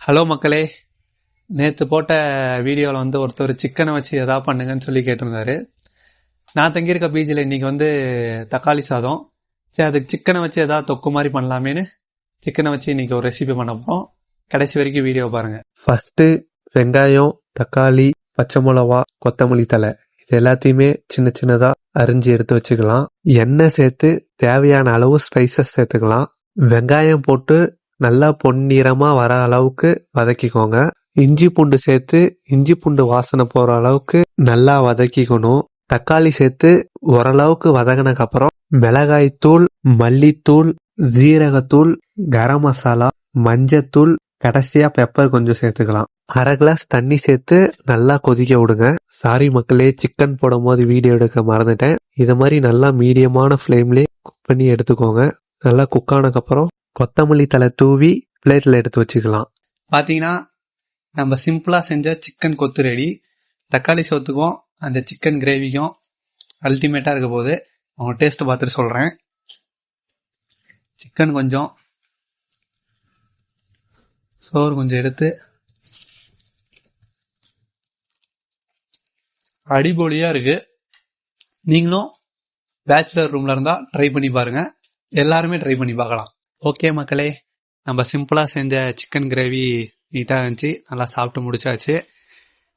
Hello மக்களே, நேற்று போட்ட வீடியோவில் ஒருத்தர் சிக்கனை வச்சு எதாவது பண்ணுங்கன்னு சொல்லி கேட்டிருந்தாரு. நான் தங்கியிருக்க பீச்சில் இன்றைக்கி தக்காளி சாதம். சரி, அதுக்கு சிக்கனை வச்சு எதாவது தொக்கு மாதிரி பண்ணலாமேன்னு சிக்கனை வச்சு இன்றைக்கி ஒரு ரெசிபி பண்ண போகிறோம். கடைசி வரைக்கும் வீடியோ பாருங்கள். ஃபஸ்ட்டு வெங்காயம், தக்காளி, பச்சை மிளகா, கொத்தமல்லி தழை இது எல்லாத்தையுமே சின்ன சின்னதாக அரிஞ்சு எடுத்து வச்சுக்கலாம். எண்ணெய் சேர்த்து தேவையான அளவு ஸ்பைசஸ் சேர்த்துக்கலாம். வெங்காயம் போட்டு நல்லா பொன்னிறமாக வர அளவுக்கு வதக்கிக்கோங்க. இஞ்சி பூண்டு சேர்த்து இஞ்சி பூண்டு வாசனை போகிற அளவுக்கு நல்லா வதக்கிக்கணும். தக்காளி சேர்த்து ஓரளவுக்கு வதங்கினக்கு அப்புறம் மிளகாய்த்தூள், மல்லித்தூள், ஜீரகத்தூள், கரம் மசாலா, மஞ்சத்தூள், கடைசியா பெப்பர் கொஞ்சம் சேர்த்துக்கலாம். 1/2 கிளாஸ் தண்ணி சேர்த்து நல்லா கொதிக்க விடுங்க. சாரி மக்களே, சிக்கன் போடும் போது வீடியோ எடுக்க மறந்துட்டேன். இது மாதிரி நல்லா மீடியமான ஃப்ளேம்லேயே குக் பண்ணி எடுத்துக்கோங்க. நல்லா குக் ஆனதுக்கப்புறம் கொத்தமல்லி தழை தூவி பிளேட்டில் எடுத்து வச்சுக்கலாம். பார்த்தீங்கன்னா நம்ம சிம்பிளாக செஞ்ச சிக்கன் கொத்து ரெடி. தக்காளி சோத்துக்கும் அந்த சிக்கன் கிரேவிக்கும் அல்டிமேட்டாக இருக்க போது அவங்க டேஸ்ட்டு பார்த்துட்டு சொல்கிறேன். சிக்கன் கொஞ்சம், சோறு கொஞ்சம் எடுத்து அடிபொலியாக இருக்குது. நீங்களும் பேச்சுலர் ரூமில் இருந்தால் ட்ரை பண்ணி பாருங்கள். எல்லாருமே ட்ரை பண்ணி பார்க்கலாம். ஓகே மக்களே, நம்ம சிம்பிளாக செஞ்ச சிக்கன் கிரேவி நீட்டாக இருந்துச்சு. நல்லா சாப்பிட்டு முடிச்சாச்சு.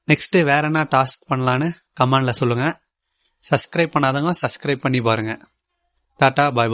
நெக்ஸ்ட்டு வேற என்ன டாஸ்க் பண்ணலான்னு கமெண்டில் சொல்லுங்கள். சப்ஸ்கிரைப் பண்ணாதவங்க சப்ஸ்கிரைப் பண்ணி பாருங்கள். டாட்டா, பாய் பாய்.